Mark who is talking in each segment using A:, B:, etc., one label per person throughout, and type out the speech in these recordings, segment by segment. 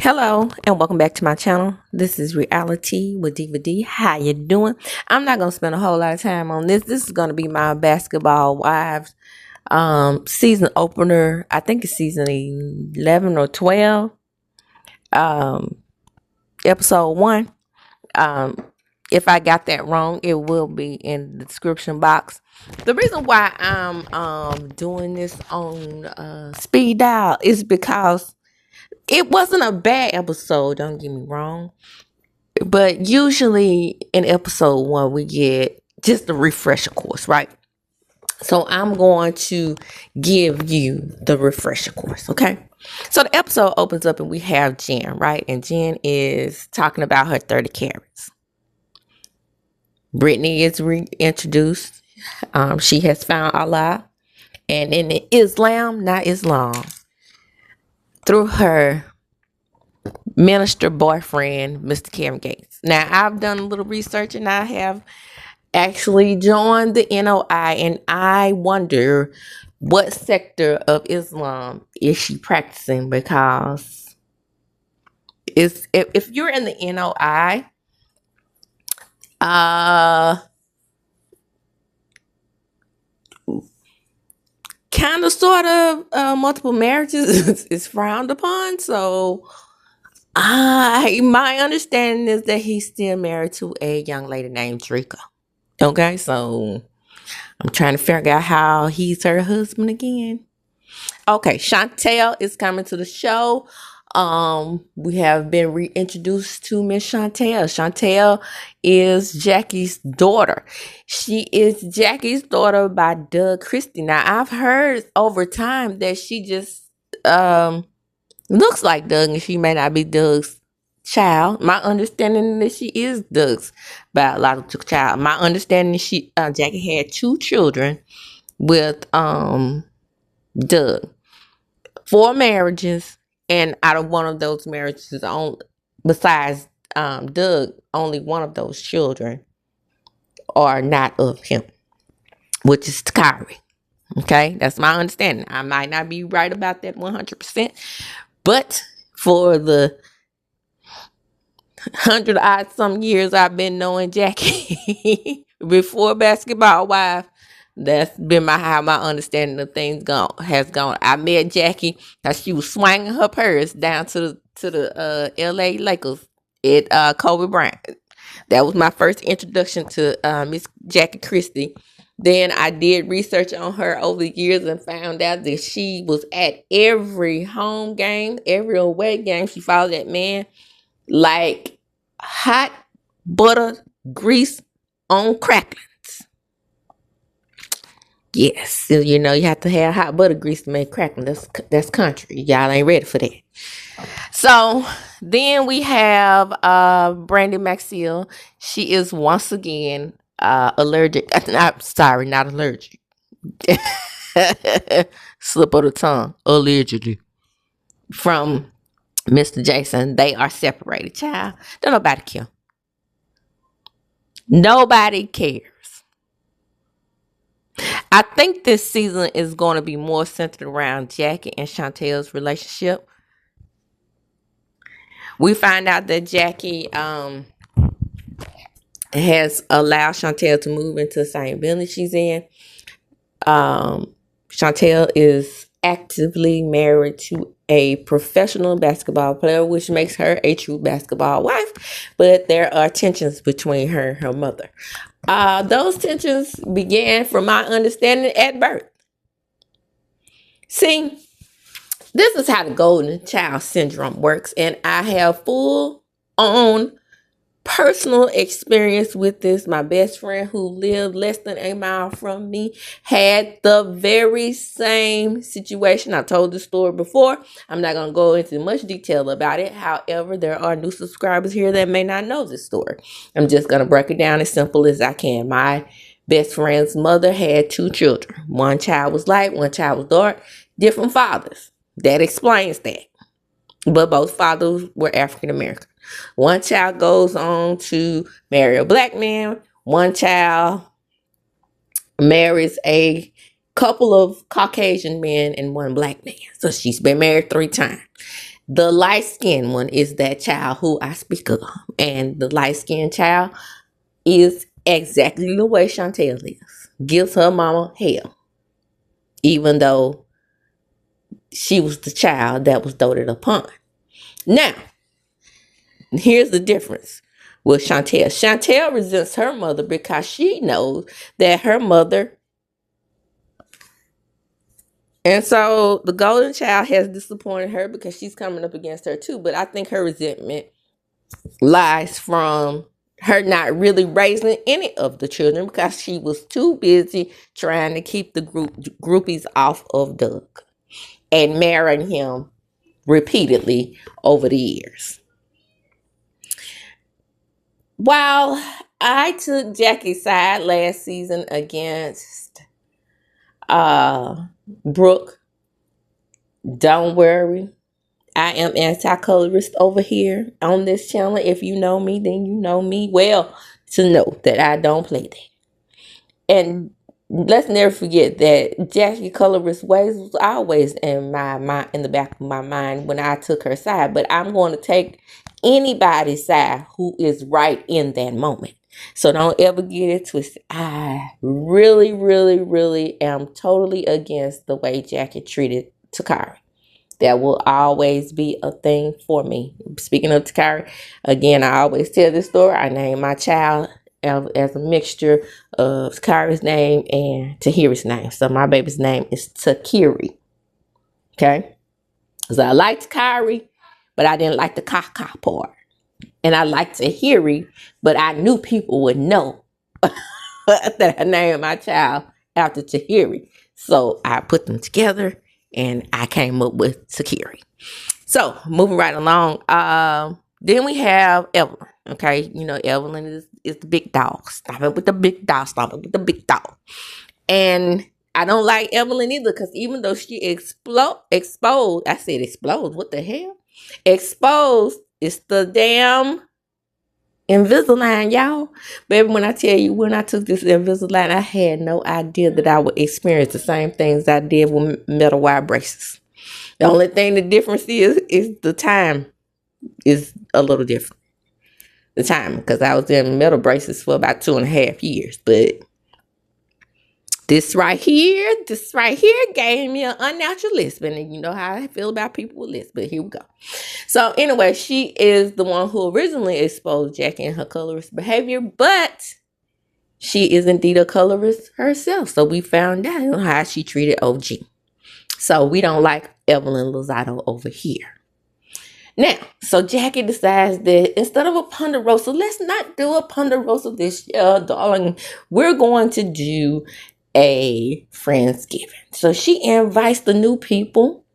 A: Hello and welcome back to my channel. This is Reality with Diva D. How you doing? I'm not gonna spend a whole lot of time on this. This is gonna be my Basketball Wives season opener. I think it's season 11 or 12. Episode 1. If I got that wrong, it will be in the description box. The reason why I'm doing this on speed dial is because it wasn't a bad episode, don't get me wrong. But usually in episode 1, we get just a refresher course, right? So I'm going to give you the refresher course, okay? So the episode opens up and we have Jen, right? And Jen is talking about her 30 carats. Brittany is reintroduced. She has found Allah. And in Islam, not Islam, through her minister boyfriend, Mr. Kevin Gates. Now, I've done a little research and I have actually joined the NOI, and I wonder what sector of Islam is she practicing, because if you're in the NOI, kind of sort of multiple marriages is frowned upon. So my understanding is that he's still married to a young lady named Drika. Okay, so I'm trying to figure out how he's her husband again. Okay, Chantel is coming to the show. We have been reintroduced to Miss Chantel. Chantel is Jackie's daughter. She is Jackie's daughter by Doug Christie. Now, I've heard over time that she just looks like Doug, and she may not be Doug's child. My understanding is that she is Doug's biological child. My understanding is Jackie had 2 children with Doug, 4 marriages, and out of one of those marriages, besides Doug, only one of those children are not of him, which is Kyrie. Okay, that's my understanding. I might not be right about that 100%, but for the 100 some years I've been knowing Jackie before Basketball Wife, that's been how my understanding of things has gone. I met Jackie as she was swinging her purse down to the LA Lakers at Kobe Bryant. That was my first introduction to Miss Jackie Christie. Then I did research on her over the years and found out that she was at every home game, every away game. She followed that man like hot butter grease on cracklings. Yes, you know, you have to have hot butter grease to make crackling. That's country. Y'all ain't ready for that. So then we have Brandy Maxill. She is once again allergic. Not allergic. Slip of the tongue. Allegedly. From Mr. Jason. They are separated. Child, don't nobody care. Nobody cares. I think this season is going to be more centered around Jackie and Chantel's relationship. We find out that Jackie has allowed Chantel to move into the same building she's in. Chantel is actively married to a professional basketball player, which makes her a true basketball wife. But there are tensions between her and her mother. Those tensions began, from my understanding, at birth. See, this is how the golden child syndrome works, and I have full-on personal experience with this. My best friend, who lived less than a mile from me, had the very same situation. I told this story before. I'm not going to go into much detail about it. However, there are new subscribers here that may not know this story. I'm just going to break it down as simple as I can. My best friend's mother had 2 children. One child was light, one child was dark, different fathers. That explains that. But both fathers were African American. One child goes on to marry a black man. One child marries a couple of Caucasian men and one black man. So she's been married 3 times. The light-skinned one is that child who I speak of. And the light-skinned child is exactly the way Chantel is. Gives her mama hell. Even though she was the child that was doted upon. Now, here's the difference with Chantel. Chantel resents her mother because she knows that her mother... And so the golden child has disappointed her because she's coming up against her too. But I think her resentment lies from her not really raising any of the children because she was too busy trying to keep the groupies off of Doug and marrying him repeatedly over the years. While I took Jackie's side last season against Brooke, don't worry. I am anti-colorist over here on this channel. If you know me, then you know me well to know that I don't play that. And let's never forget that Jackie colorist ways was always in the back of my mind when I took her side. But I'm going to take anybody's side who is right in that moment. So don't ever get it twisted. I really, really, really am totally against the way Jackie treated Takari. That will always be a thing for me. Speaking of Takari, again, I always tell this story. I named my child as a mixture of Takari's name and Tahiri's name. So my baby's name is Takiri. Okay? So I liked Takari, but I didn't like the Kaka part. And I liked Tahiri, but I knew people would know that I named my child after Tahiri. So I put them together and I came up with Takiri. So moving right along. Then we have Evelyn. Okay, you know Evelyn is the big dog. Stop it with the big dog. Stop it with the big dog. And I don't like Evelyn either because even though she exposed, I said exposed. What the hell? Exposed is the damn Invisalign, y'all. Baby, when I tell you, when I took this Invisalign, I had no idea that I would experience the same things I did with metal wire braces. The only thing the difference is the time is a little different. The time, because I was in metal braces for about 2.5 years. But this right here gave me an unnatural lisp. And you know how I feel about people with lisp. But here we go. So anyway, she is the one who originally exposed Jackie and her colorist behavior. But she is indeed a colorist herself. So we found out how she treated OG. So we don't like Evelyn Lozado over here. Now, so Jackie decides that instead of a Ponderosa, let's not do a Ponderosa this year, darling. We're going to do a Friendsgiving. So she invites the new people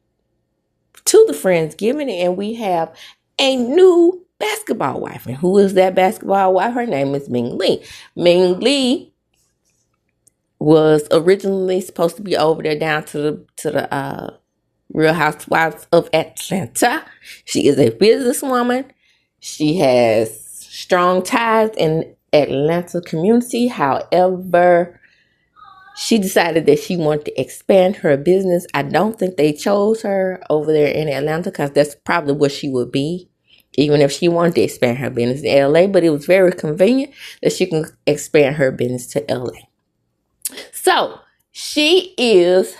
A: to the Friendsgiving, and we have a new basketball wife. And who is that basketball wife? Her name is Ming Lee. Ming Lee was originally supposed to be over there down to the Real Housewives of Atlanta. She is a businesswoman. She has strong ties in Atlanta community. However, she decided that she wanted to expand her business. I don't think they chose her over there in Atlanta because that's probably where she would be, even if she wanted to expand her business in LA. But it was very convenient that she can expand her business to LA. So she is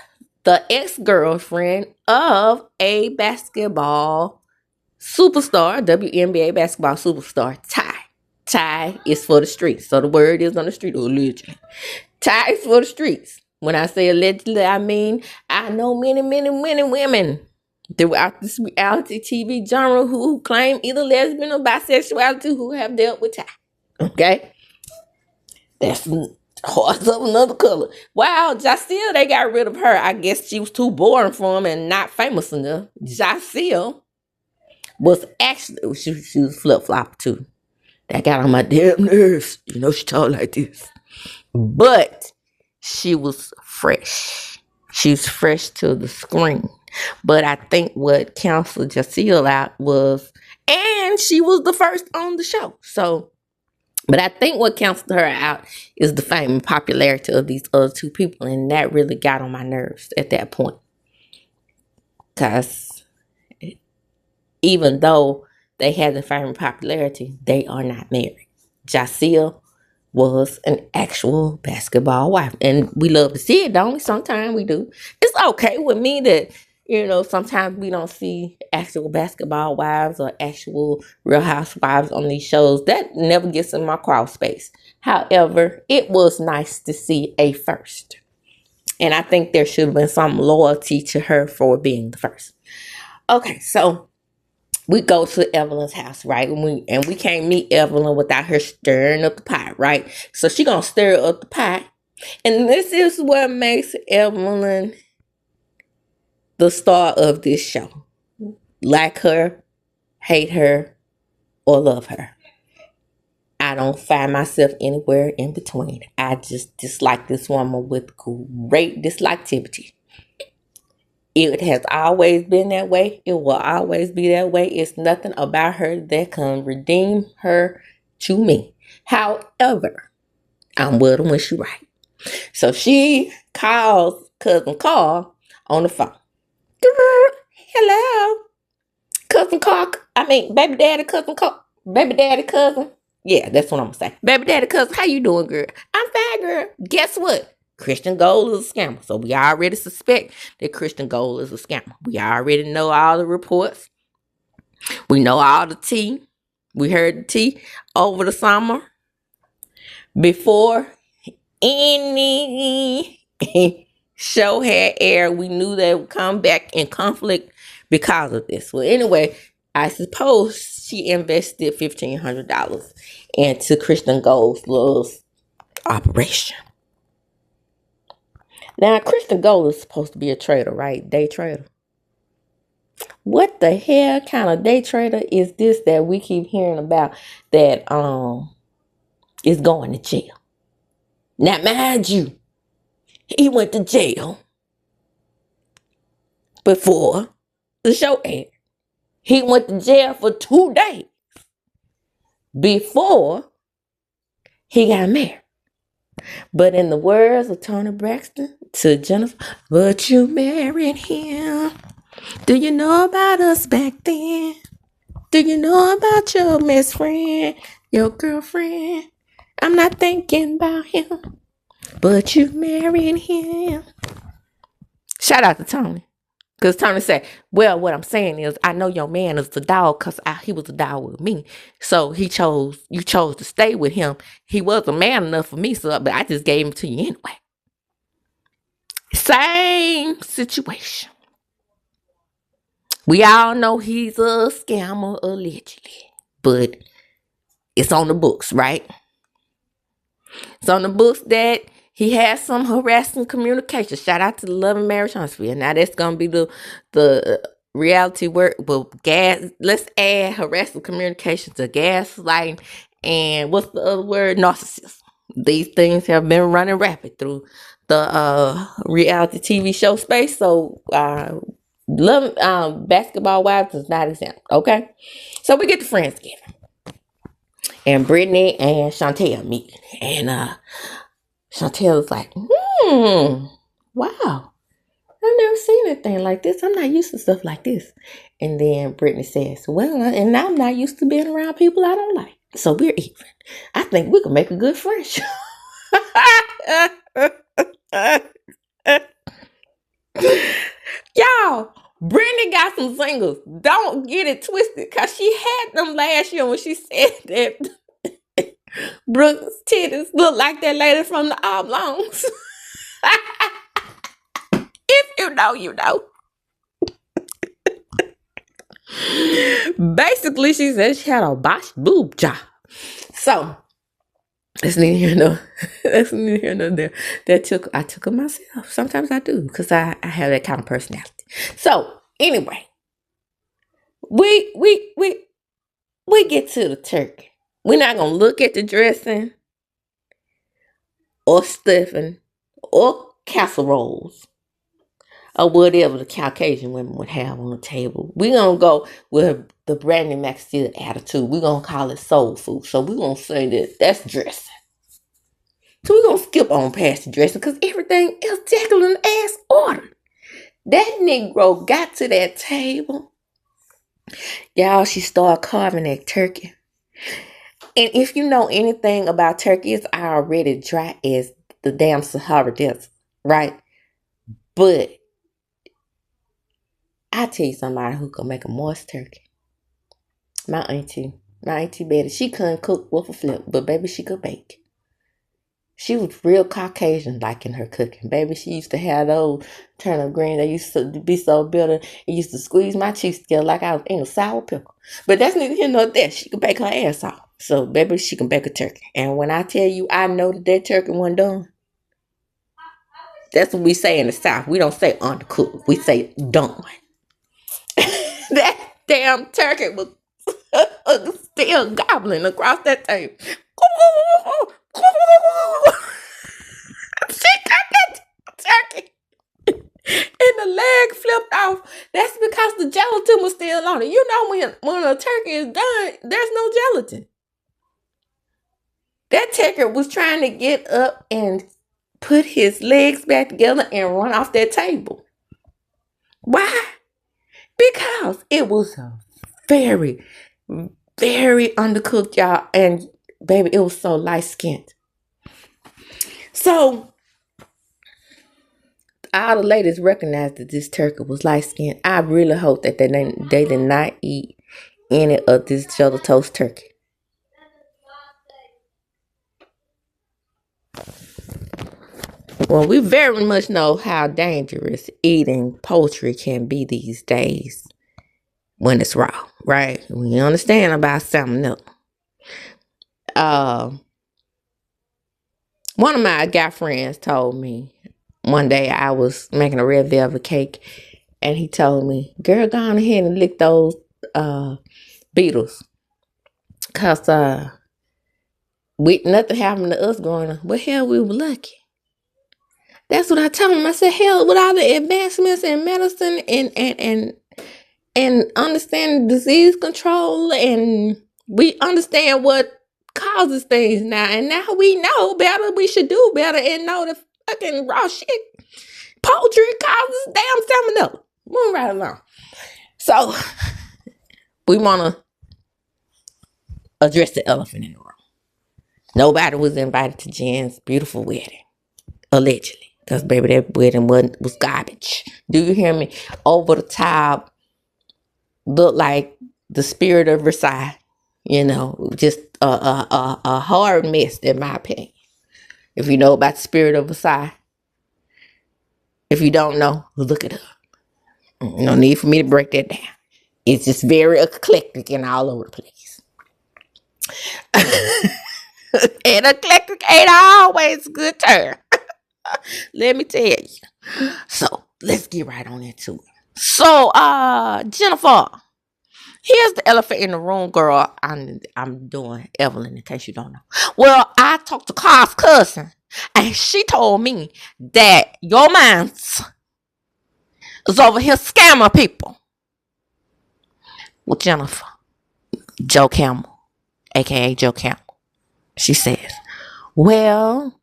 A: the ex-girlfriend of a basketball superstar, WNBA basketball superstar, Ty. Ty is for the streets. So the word is on the street, allegedly. Ty is for the streets. When I say allegedly, I mean I know many, many, many women throughout this reality TV genre who claim either lesbian or bisexuality who have dealt with Ty. Okay? That's horse of another color. Wow, Jacelle, they got rid of her. I guess she was too boring for him and not famous enough. Jacelle was actually, she was flip-flop too. That got on my damn nerves. You know, she talked like this. But she was fresh. She was fresh to the screen. But I think what counseled Jacelle out was, and she was the first on the show. So, but I think what counseled her out is the fame and popularity of these other two people. And that really got on my nerves at that point. Because Even though they had the fame and popularity, they are not married. Jaceel was an actual basketball wife. And we love to see it, don't we? Sometimes we do. It's okay with me that, sometimes we don't see actual basketball wives or actual real housewives on these shows. That never gets in my crawl space. However, it was nice to see a first. And I think there should have been some loyalty to her for being the first. Okay, so we go to Evelyn's house, right? And we can't meet Evelyn without her stirring up the pot, right? So she gonna stir up the pot. And this is what makes Evelyn the star of this show. Like her, hate her, or love her. I don't find myself anywhere in between. I just dislike this woman with great dislikability. It has always been that way. It will always be that way. It's nothing about her that can redeem her to me. However, I'm with her when she right. So she calls Cousin Carl on the phone. Hello. Cousin Carl. Baby daddy cousin Carl. Baby daddy cousin. Yeah, that's what I'm going to say. Baby daddy cousin, how you doing, girl? I'm fine, girl. Guess what? Christian Gold is a scammer. So we already suspect that Christian Gold is a scammer. We already know all the reports. We know all the tea. We heard the tea over the summer. Before any show had aired, we knew they would come back in conflict because of this. Well, anyway, I suppose she invested $1,500 into Christian Gold's little operation. Now, Christian Gold is supposed to be a trader, right? Day trader. What the hell kind of day trader is this that we keep hearing about that is going to jail? Now, mind you, he went to jail before the show aired. He went to jail for 2 days before he got married. But in the words of Toni Braxton to Jennifer, but you married him. Do you know about us back then? Do you know about your best friend, your girlfriend? I'm not thinking about him, but you married him. Shout out to Toni. Because Toni said, well, what I'm saying is, I know your man is the dog because he was a dog with me. So you chose to stay with him. He was a man enough for me, but I just gave him to you anyway. Same situation. We all know he's a scammer, allegedly. But it's on the books, right? It's on the books that he has some harassing communication. Shout out to the Love and Marriage Huntsville. Now that's gonna be the reality work. But let's add harassing communication to gaslighting and what's the other word? Narcissism. These things have been running rapid through the reality TV show space. So Basketball Wives is not exempt. Okay, so we get to Friendsgiving, and Brittany and Chantel meet, and Chantel is like, wow, I've never seen anything like this. I'm not used to stuff like this. And then Brittany says, well, and I'm not used to being around people I don't like. So we're even. I think we can make a good friendship. Y'all, Brittany got some singles. Don't get it twisted, because she had them last year when she said that Brooke's titties look like that lady from the Oblongs. If you know, you know. Basically, she said she had a botched boob job. So, that's neither here nor that's neither here nor there. I took it myself. Sometimes I do, because I have that kind of personality. So, anyway, we get to the turkey. We're not gonna look at the dressing or stuffing or casseroles or whatever the Caucasian women would have on the table. We're going to go with the Brandy McSteele attitude. We're going to call it soul food. So we're going to say that that's dressing. So we're going to skip on past the dressing, because everything else tackled in ass order. That Negro got to that table Y'all, she started carving that turkey. And if you know anything about turkey, it's already dry as the damn Sahara Desert, right? But I tell you somebody who can make a moist turkey. My auntie. My auntie Betty. She couldn't cook with a flip, but baby, she could bake. She was real Caucasian like in her cooking. Baby, she used to have those turnip greens. They used to be so bitter. It used to squeeze my cheeks together like I was in a sour pickle. But that's neither here nor there. She could bake her ass off. So, baby, she can bake a turkey. And when I tell you I know that turkey wasn't done, that's what we say in the South. We don't say undercooked. We say done. That damn turkey was still gobbling across that table. She got that turkey and the leg flipped off. That's because the gelatin was still on it. You know when a turkey is done, there's no gelatin. That turkey was trying to get up and put his legs back together and run off that table. Why? Because it was very, very undercooked, y'all. And baby, it was so light skinned. So all the ladies recognized that this turkey was light skinned. I really hope that they did not eat any of this cheddar toast turkey. Well, we very much know how dangerous eating poultry can be these days when it's raw, right? We understand about salmonella. One of my guy friends told me one day I was making a red velvet cake, and he told me, "Girl, go on ahead and lick those beetles, cause we nothing happened to us growing up. But hell, we were lucky." That's what I told him. I said, "Hell, with all the advancements in medicine and understanding disease control, and we understand what causes things now, and now we know better. We should do better and know the fucking raw shit. Poultry causes damn salmonella. Moving right along. So we want to address the elephant in the room. Nobody was invited to Jen's beautiful wedding, allegedly. Because, baby, that wedding was garbage. Do you hear me? Over the top, looked like the spirit of Versailles. You know, just a hard mess, in my opinion. If you know about the spirit of Versailles. If you don't know, look it up. No need for me to break that down. It's just very eclectic and all over the place. And eclectic ain't always a good term. Let me tell you. So let's get right on into it. So, Jennifer, here's the elephant in the room, girl. I'm doing Evelyn in case you don't know. Well, I talked to Carl's cousin, and she told me that your man's is over here scamming people. Well, Jennifer, Joe Campbell, aka Joe Campbell, she says, well,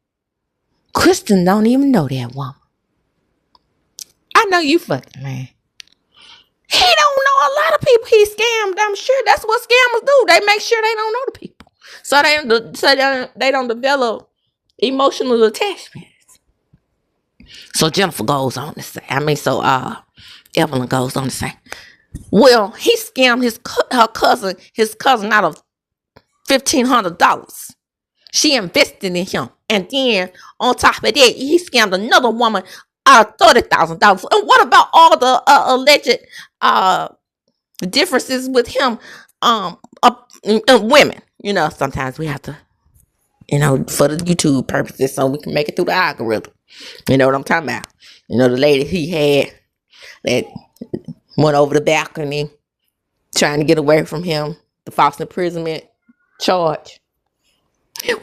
A: Kristen don't even know that woman. I know you fucking man. He don't know a lot of people he scammed. I'm sure that's what scammers do. They make sure they don't know the people, so they don't develop emotional attachments. So Jennifer goes on to say, Evelyn goes on to say, well, he scammed his cousin out of $1,500. She invested in him, and then on top of that, he scammed another woman out of $30,000. And what about all the alleged differences with him? Women, you know, sometimes we have to, you know, for the YouTube purposes, so we can make it through the algorithm. You know what I'm talking about? You know, the lady he had that went over the balcony trying to get away from him, the false imprisonment charge.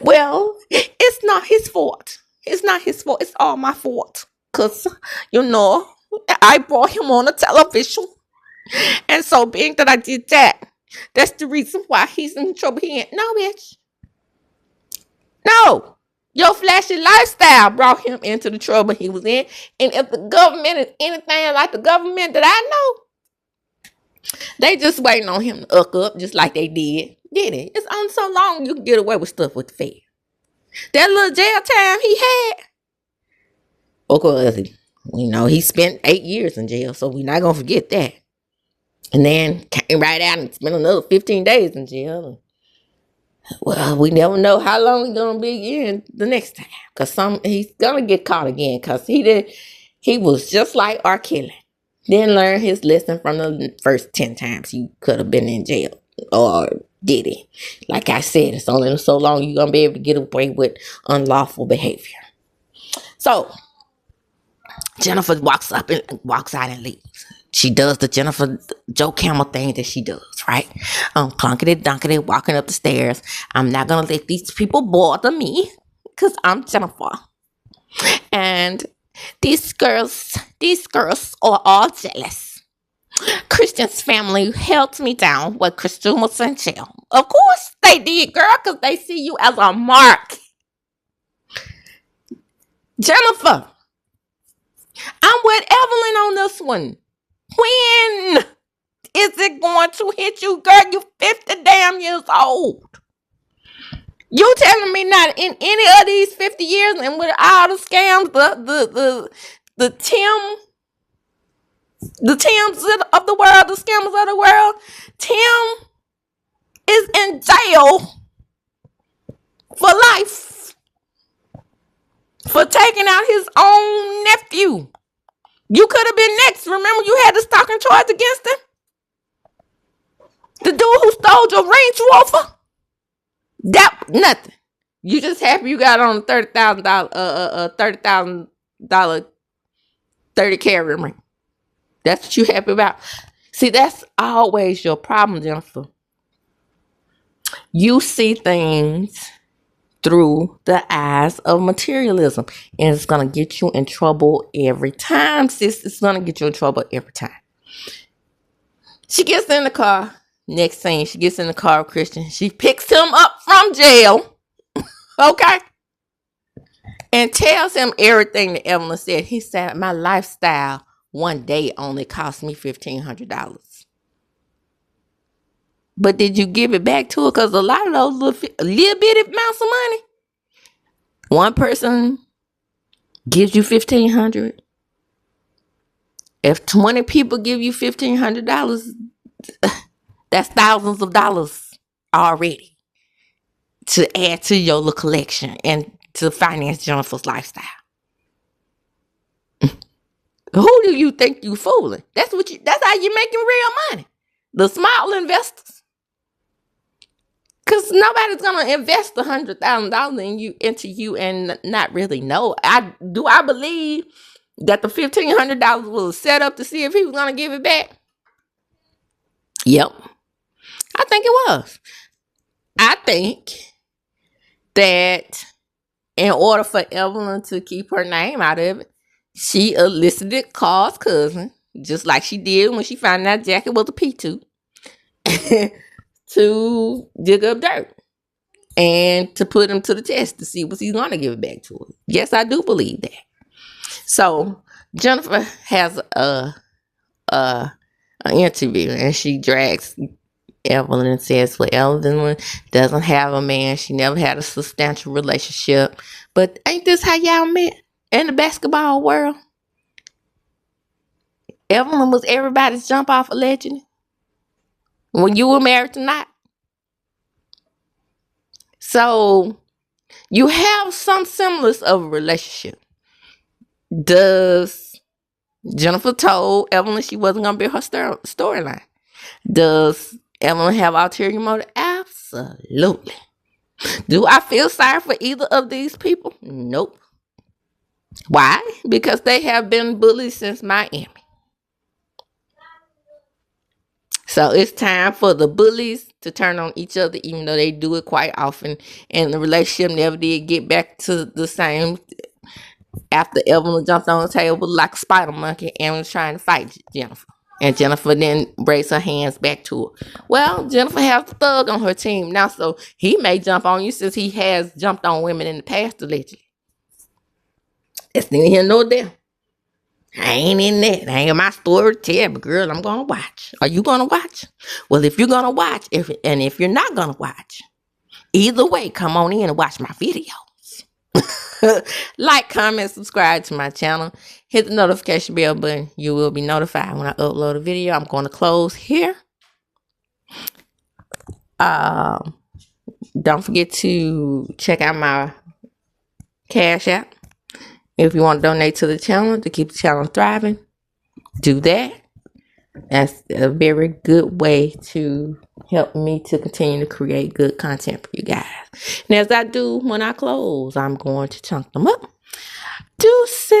A: Well, it's not his fault. It's not his fault. It's all my fault. Because, you know, I brought him on the television. And so being that I did that, that's the reason why he's in trouble. He ain't. No, bitch. No. Your flashy lifestyle brought him into the trouble he was in. And if the government is anything like the government that I know, They just waiting on him to up just like they did it? It's on so long you can get away with stuff with the Fed. That little jail time he had, of course, he spent 8 years in jail, so we're not gonna forget that. And then came right out and spent another 15 days in jail. Well, we never know how long he's gonna be in the next time, cause he's gonna get caught again, cause he was just like R. Kelly. Didn't learn his lesson from the first 10 times he could have been in jail, or did he? Like I said, it's only so long you're gonna be able to get away with unlawful behavior. So Jennifer walks out and leaves. She does the Jennifer Joe Camel thing that she does, right? Clunkety dunkety, walking up the stairs. I'm not gonna let these people bother me, because I'm Jennifer. And these girls are all jealous. Christian's family held me down when Christian was in jail. Of course they did, girl, because they see you as a mark. Jennifer, I'm with Evelyn on this one. When is it going to hit you, girl? You 50 damn years old. You telling me not in any of these 50 years, and with all the scams, the Tims of the world, the scammers of the world, Tim is in jail for life for taking out his own nephew. You could have been next. Remember, you had the stalking charge against him? The dude who stole your Range Rover? That nothing. You just happy you got on a $30,000 30 carat ring. That's what you happy about. See, that's always your problem, Jennifer. You see things through the eyes of materialism, and it's gonna get you in trouble every time, sis. It's gonna get you in trouble every time. She gets in the car. Next thing, she gets in the car with Christian. She picks him up from jail, okay, and tells him everything that Evelyn said. He said, my lifestyle one day only cost me $1,500. But did you give it back to her? Because a lot of those little bitty amounts of money, one person gives you $1,500. If 20 people give you $1,500, that's thousands of dollars already to add to your little collection and to finance Jennifer's lifestyle. Who do you think you fooling? That's how you're making real money. The small investors. Because nobody's gonna invest $100,000 into you and not really know. I believe that the $1,500 was set up to see if he was gonna give it back. Yep, I think it was. I think that in order for Evelyn to keep her name out of it, she elicited Carl's cousin, just like she did when she found out Jackie was a P2, to dig up dirt and to put him to the test to see was he going to give it back to her. Yes, I do believe that. So Jennifer has an interview, and she drags Evelyn and says, well, Evelyn doesn't have a man. She never had a substantial relationship. But ain't this how y'all met in the basketball world? Evelyn was everybody's jump off allegedly when you were married to not. So you have some semblance of a relationship. Does Jennifer told Evelyn she wasn't going to be her storyline? Does Evelyn have ulterior motive? Absolutely. Do I feel sorry for either of these people? Nope. Why? Because they have been bullied since Miami. So it's time for the bullies to turn on each other, even though they do it quite often. And the relationship never did get back to the same after Evelyn jumped on the table like a spider monkey and was trying to fight Jennifer. And Jennifer then raised her hands back to her. Well, Jennifer has the thug on her team now, so he may jump on you since he has jumped on women in the past allegedly. It's neither here nor there. I ain't in that. I ain't my story to tell, but girl, I'm gonna watch. Are you gonna watch? Well, if you're gonna watch, if you're not gonna watch, either way, come on in and watch my videos. Like, comment, subscribe to my channel. Hit the notification bell button. You will be notified when I upload a video. I'm going to close here. Don't forget to check out my Cash App. If you want to donate to the channel to keep the channel thriving, do that. That's a very good way to help me to continue to create good content for you guys. And as I do when I close, I'm going to chunk them up. Deuces.